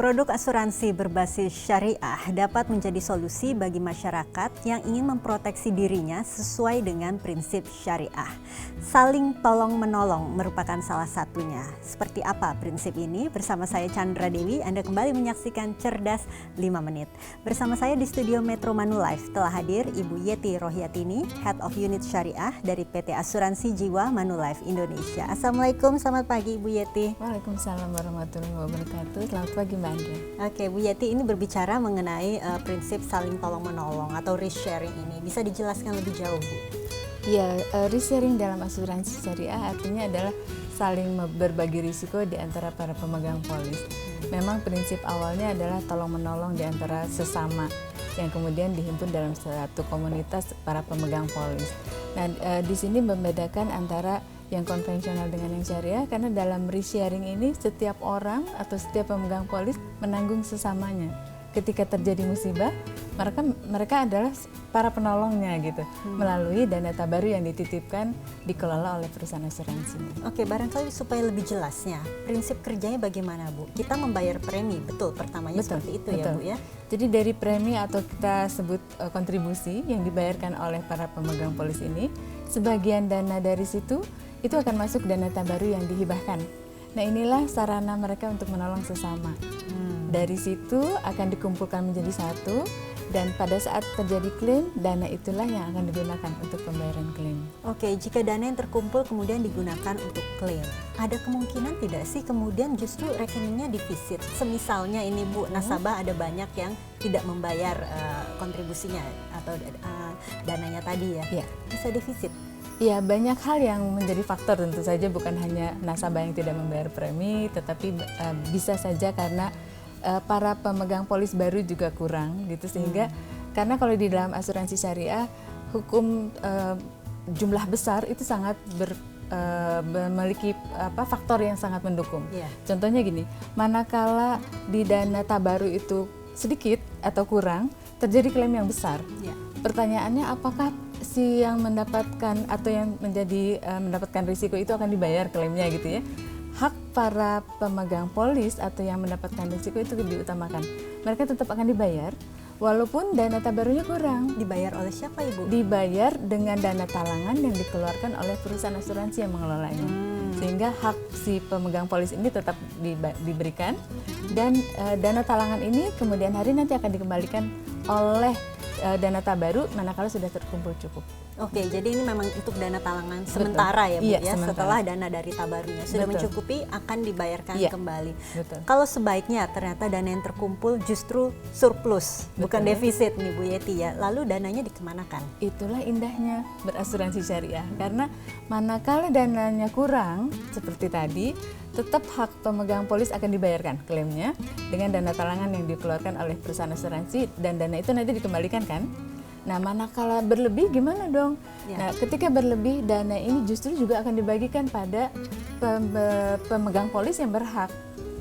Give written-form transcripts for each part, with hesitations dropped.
Produk asuransi berbasis syariah dapat menjadi solusi bagi masyarakat yang ingin memproteksi dirinya sesuai dengan prinsip syariah. Saling tolong-menolong merupakan salah satunya. Seperti apa prinsip ini? Bersama saya Chandra Dewi, Anda kembali menyaksikan Cerdas 5 Menit. Bersama saya di studio Metro Manulife telah hadir Ibu Yeti Rohyatini, Head of Unit Syariah dari PT Asuransi Jiwa Manulife Indonesia. Assalamualaikum, selamat pagi Ibu Yeti. Waalaikumsalam warahmatullahi wabarakatuh. Selamat pagi Mbak Andrea. Oke, Bu Yeti, ini berbicara mengenai prinsip saling tolong-menolong atau risk sharing ini. Bisa dijelaskan lebih jauh, Bu? Ya, risk sharing dalam asuransi syariah artinya adalah saling berbagi risiko di antara para pemegang polis. Memang prinsip awalnya adalah tolong-menolong di antara sesama yang kemudian dihimpun dalam satu komunitas para pemegang polis. Nah, di sini membedakan antara yang konvensional dengan yang syariah, karena dalam risk sharing ini setiap orang atau setiap pemegang polis menanggung sesamanya. Ketika terjadi musibah, mereka adalah para penolongnya gitu, melalui dana tabaru yang dititipkan dikelola oleh perusahaan asuransi. Oke, barangkali supaya lebih jelasnya, prinsip kerjanya bagaimana, Bu? Kita membayar premi, betul, pertamanya seperti itu ya, Bu ya? Jadi dari premi atau kita sebut kontribusi yang dibayarkan oleh para pemegang polis ini, sebagian dana dari situ itu akan masuk dana tabaru yang dihibahkan. Nah, inilah sarana mereka untuk menolong sesama. Dari situ akan dikumpulkan menjadi satu, dan pada saat terjadi klaim, dana itulah yang akan digunakan untuk pembayaran klaim. Oke, jika dana yang terkumpul kemudian digunakan untuk klaim, ada kemungkinan tidak sih kemudian justru rekeningnya divisit? Semisalnya ini Bu, nasabah ada banyak yang tidak membayar kontribusinya atau dananya tadi ya, bisa defisit? Ya, banyak hal yang menjadi faktor, tentu saja bukan hanya nasabah yang tidak membayar premi, tetapi bisa saja karena para pemegang polis baru juga kurang gitu, sehingga karena kalau di dalam asuransi syariah hukum jumlah besar itu sangat memiliki faktor yang sangat mendukung. Contohnya gini, manakala di dana tabaru itu sedikit atau kurang, terjadi klaim yang besar. Pertanyaannya, apakah si yang mendapatkan atau yang menjadi mendapatkan risiko itu akan dibayar klaimnya gitu ya? Hak para pemegang polis atau yang mendapatkan risiko itu diutamakan. Mereka tetap akan dibayar walaupun dana tabarunya kurang. Dibayar oleh siapa, Ibu? Dibayar dengan dana talangan yang dikeluarkan oleh perusahaan asuransi yang mengelolanya. Sehingga hak si pemegang polis ini tetap diberikan, dan dana talangan ini kemudian hari nanti akan dikembalikan oleh dana tabaru manakala sudah terkumpul cukup. Oke, jadi ini memang untuk dana talangan sementara ya Bu ya, sementara. Setelah dana dari tabarunya sudah mencukupi akan dibayarkan kembali. Betul. Kalau sebaiknya ternyata dana yang terkumpul justru surplus, bukan defisit nih Bu Yeti ya, lalu dananya dikemanakan? Itulah indahnya berasuransi syariah, karena manakala dananya kurang seperti tadi, tetap hak pemegang polis akan dibayarkan klaimnya dengan dana talangan yang dikeluarkan oleh perusahaan asuransi, dan dana itu nanti dikembalikan kan. Nah, manakala berlebih gimana dong? Nah, ketika berlebih, dana ini justru juga akan dibagikan pada pemegang polis yang berhak.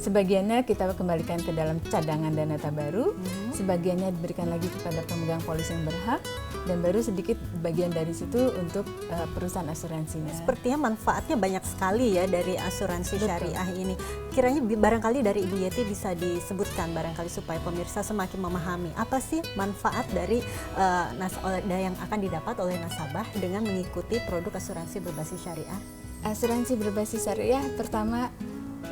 Sebagiannya kita kembalikan ke dalam cadangan dana tabaru, sebagiannya diberikan lagi kepada pemegang polis yang berhak, dan baru sedikit bagian dari situ untuk perusahaan asuransinya. Sepertinya manfaatnya banyak sekali ya dari asuransi syariah ini. Kiranya barangkali dari Ibu Yeti bisa disebutkan barangkali supaya pemirsa semakin memahami apa sih manfaat dari yang akan didapat oleh nasabah dengan mengikuti produk asuransi berbasis syariah. Asuransi berbasis syariah, pertama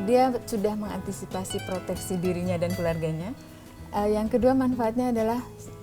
dia sudah mengantisipasi proteksi dirinya dan keluarganya. Yang kedua, manfaatnya adalah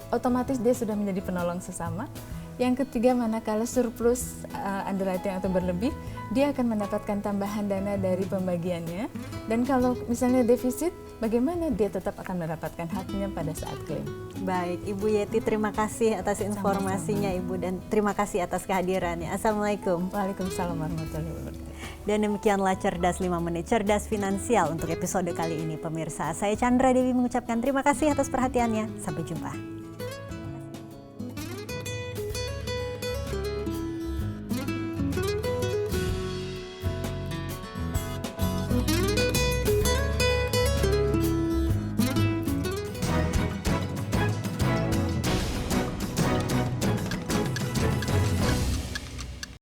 otomatis dia sudah menjadi penolong sesama. Yang ketiga, manakala surplus underwriting atau berlebih, dia akan mendapatkan tambahan dana dari pembagiannya. Dan kalau misalnya defisit, bagaimana? Dia tetap akan mendapatkan haknya pada saat klaim. Baik, Ibu Yeti, terima kasih atas informasinya. Sama-sama. Ibu, dan terima kasih atas kehadirannya. Assalamualaikum. Waalaikumsalam warahmatullahi wabarakatuh. Dan demikianlah Cerdas 5 Menit, Cerdas Finansial untuk episode kali ini pemirsa. Saya Chandra Dewi mengucapkan terima kasih atas perhatiannya. Sampai jumpa.